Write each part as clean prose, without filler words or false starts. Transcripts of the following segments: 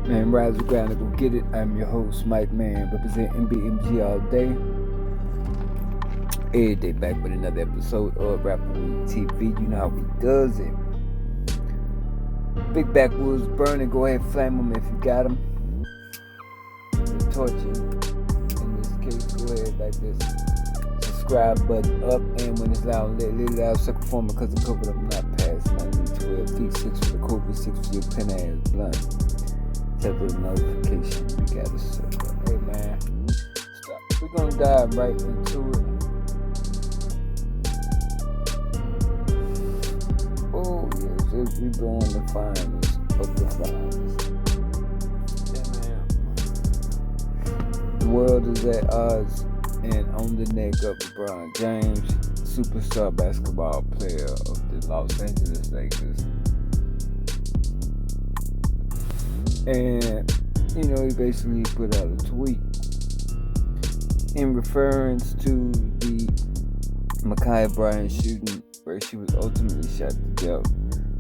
Man, rise and grind and go get it. I'm your host, Mike Man, representing BMG all day. Every day back with another episode of Rapper Week TV. You know how we does it. Big backwoods burning. Go ahead, flame them if you got them. The torch in this case, go ahead like this. Subscribe button up, and when it's loud, let it loud, sucker for me because the cover I'm not past 9 feet 12 feet 6 for the COVID, 6 for your pen ass blunt. Tell the notification we got a circle. Hey man, stop. We're gonna dive right into it. Oh yes, we blowing the finest of the finest. Hey man, the world is at odds and on the neck of LeBron James, superstar basketball player of the Los Angeles Lakers. And, he basically put out a tweet in reference to the Ma'Khia Bryant shooting, where she was ultimately shot to death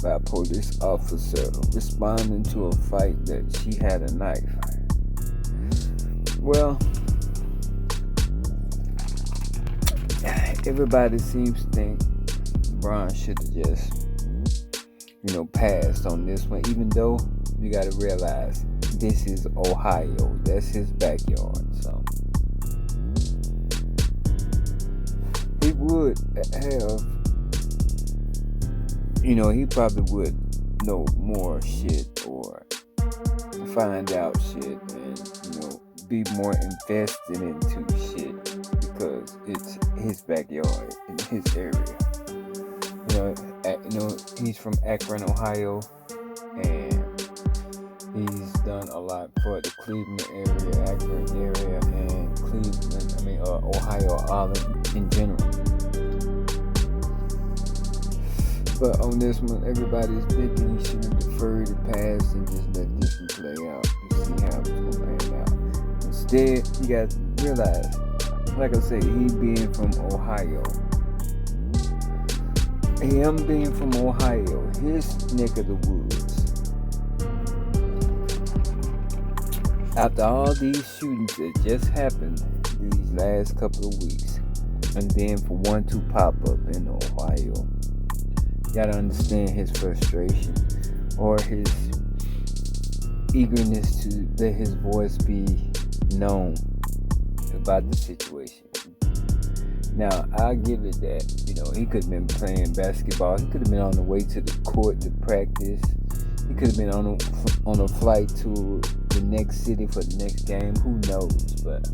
by a police officer responding to a fight that she had a knife. Well, everybody seems to think LeBron should have just, passed on this one, even though you gotta realize this is Ohio. That's his backyard. So he would have, he probably would know more shit or find out shit and, be more invested into shit because it's his backyard in his area. He's from Akron, Ohio, and he's done a lot for the Cleveland area, Akron area, and Ohio, Ireland in general. But on this one, everybody's thinking he should have deferred the past and just let this one play out and see how it's going to pan out. Instead, you got to realize, like I say, he being from Ohio. Him being from Ohio, his neck of the woods. After all these shootings that just happened these last couple of weeks, and then for one to pop up in Ohio, you gotta understand his frustration or his eagerness to let his voice be known about the situation. Now, I'll give it that, he could have been playing basketball. He could have been on the way to the court to practice. He could have been on a flight to the next city for the next game. Who knows? But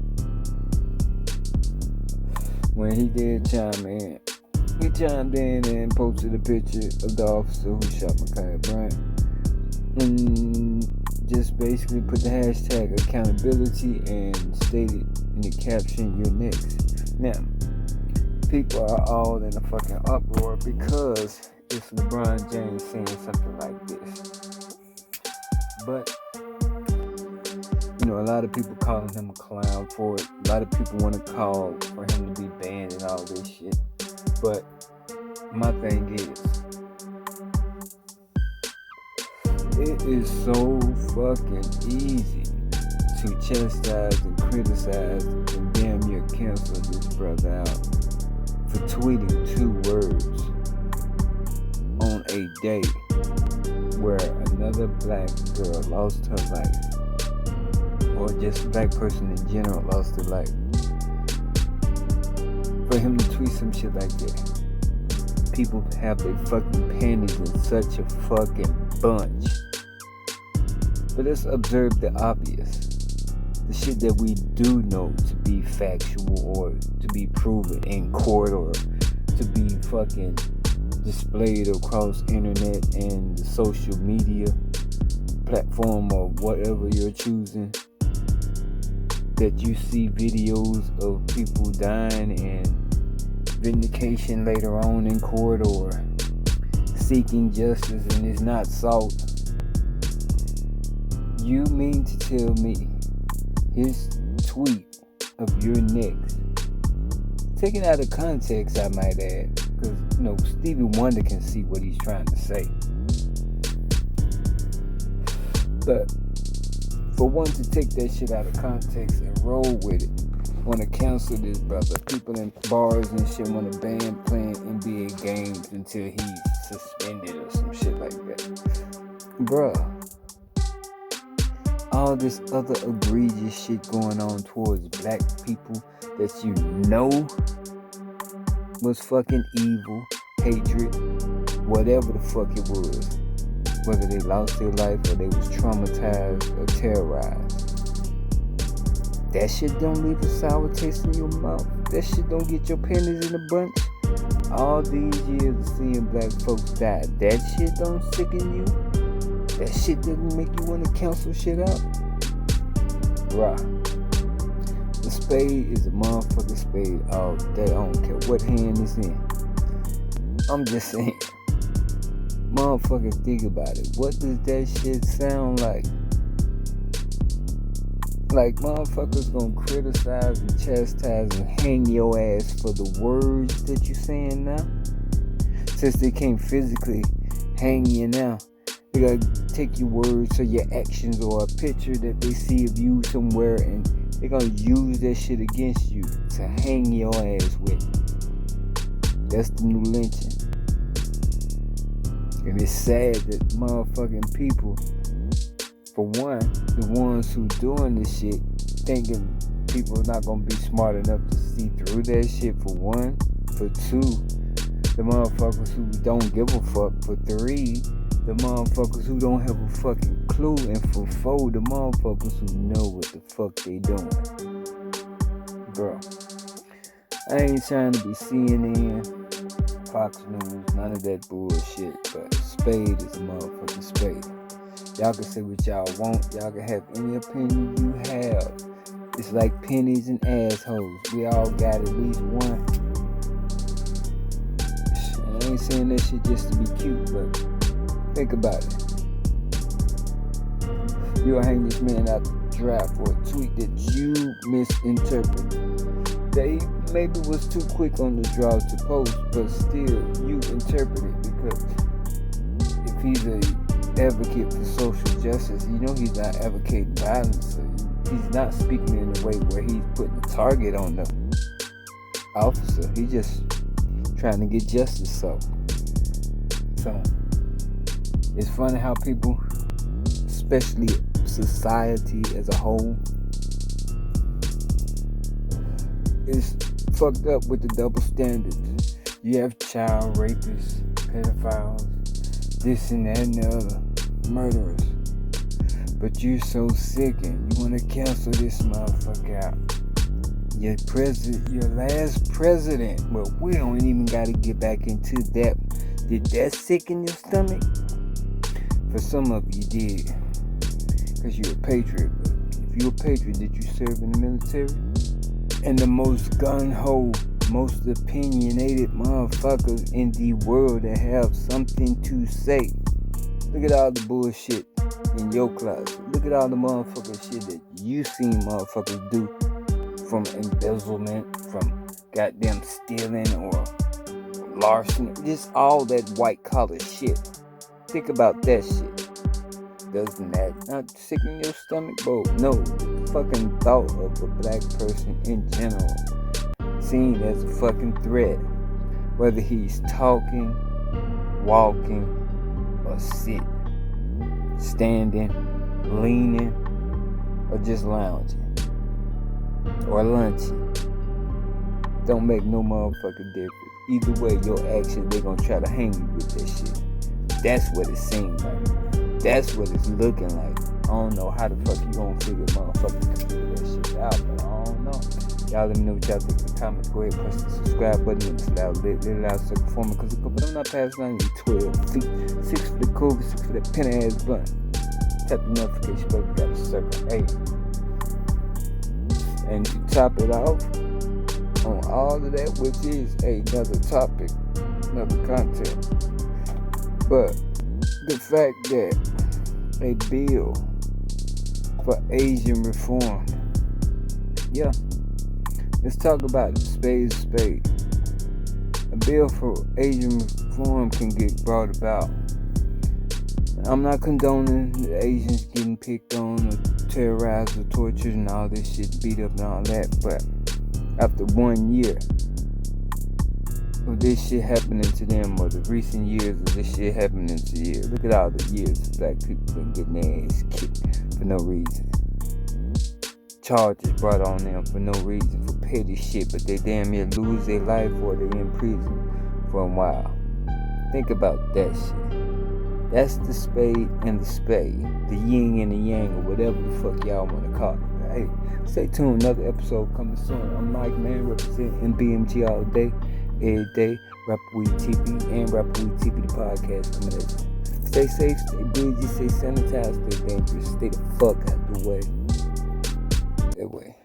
when he did chime in, he chimed in and posted a picture of the officer who shot Ma'Khia Bryant. And just basically put the hashtag accountability and stated in the caption, "You're next." Now, people are all in a fucking uproar because it's LeBron James saying something like this. But, a lot of people calling him a clown for it. A lot of people want to call for him to be banned and all this shit. But my thing is, it is so fucking easy to chastise and criticize and damn near cancel this brother out for tweeting 2 words on a day where another black girl lost her life, or just a black person in general lost their life. For him to tweet some shit like that, people have their fucking panties in such a fucking bunch. But let's observe the obvious. The shit that we do know to be factual or to be proven in court or to be fucking displayed across internet and the social media platform or whatever you're choosing, that you see videos of people dying and vindication later on in court or seeking justice and it's not sought. You mean to tell me his tweet of "you're next," taken out of context, I might add, because Stevie Wonder can see what he's trying to say. But For one to take that shit out of context and roll with it, want to cancel this brother. People in bars and shit want to ban playing NBA games until he's suspended or some shit like that. Bruh, all this other egregious shit going on towards black people that you know was fucking evil, hatred, whatever the fuck it was. Whether they lost their life or they was traumatized or terrorized. That shit don't leave a sour taste in your mouth. That shit don't get your pennies in a bunch. All these years of seeing black folks die, that shit don't sicken you. That shit doesn't make you want to cancel shit out. Bruh. The spade is a motherfucking spade all day. I don't care what hand it's in. I'm just saying. Motherfucker, think about it. What does that shit sound like? Like motherfuckers gonna criticize and chastise and hang your ass for the words that you saying now? Since they can't physically hang you now, they gotta take your words or your actions or a picture that they see of you somewhere, and they're gonna use that shit against you to hang your ass with. That's the new lynching. And it's sad that motherfucking people, for one, the ones who doing this shit, thinking people not gonna be smart enough to see through that shit, for one. For two, the motherfuckers who don't give a fuck. For three, the motherfuckers who don't have a fucking clue. And for four, the motherfuckers who know what the fuck they doing. Bro, I ain't trying to be CNN, Fox News, none of that bullshit, but spade is a motherfucking spade. Y'all can say what y'all want, y'all can have any opinion you have. It's like pennies and assholes. We all got at least one. And I ain't saying that shit just to be cute, but think about it. You'll hang this man out to dry for a tweet that you misinterpreted. That he maybe was too quick on the draw to post, but still you interpret it, because if he's a advocate for social justice, you know he's not advocating violence, so he's not speaking in a way where he's putting a target on the officer. He's just trying to get justice. So it's funny how people, especially society as a whole, is fucked up with the double standards. You have child rapists, pedophiles, this and that and the other, murderers. But you're so sickened, you want to cancel this motherfucker out. Your last president, well, we don't even got to get back into that. Did that sicken your stomach? For some of you did, because you're a patriot. But if you're a patriot, did you serve in the military? And the most gun-ho, most opinionated motherfuckers in the world that have something to say. Look at all the bullshit in your closet. Look at all the motherfucking shit that you seen motherfuckers do, from embezzlement, from goddamn stealing or larceny, just all that white collar shit. Think about that shit. Doesn't that not sicken your stomach, bro? No, the fucking thought of a black person in general seen as a fucking threat, whether he's talking, walking, or sitting, standing, leaning, or just lounging, or lunching. Don't make no motherfucking difference. Either way, your actions, they gonna try to hang you with that shit. That's what it seems like. That's what it's looking like. I don't know how the fuck you gonna figure motherfuckers can figure that shit out, but I don't know. Y'all let me know what y'all think in the comments. Go ahead, press the subscribe button and it's loud, little loud circle for me, because I'm not passing on you 12 feet. 6 for the cougar, 6 for that penny ass blunt. Tap the notification button, we got a circle. Hey. And to top it off, on all of that, which is another topic, another content. But the fact that a bill for Asian reform, yeah, let's talk about it, spade is spade. A bill for Asian reform can get brought about. I'm not condoning the Asians getting picked on or terrorized or tortured and all this shit, beat up and all that. But after 1 year of this shit happening to them, or the recent years of this shit happening to you, look at all the years black people been getting their ass kicked for no reason. Charges brought on them for no reason, for petty shit, but they damn near lose their life or they in prison for a while. Think about that shit. That's the spade and the spade, the yin and the yang, or whatever the fuck y'all want to call it. Hey, stay tuned, another episode coming soon. I'm Mike, man, representing BMG all day, every day. Rap Weed TP and Rap Weed TP, the podcast coming at you. Stay safe, stay breezy, stay sanitized, stay dangerous, stay the fuck out the way. That way.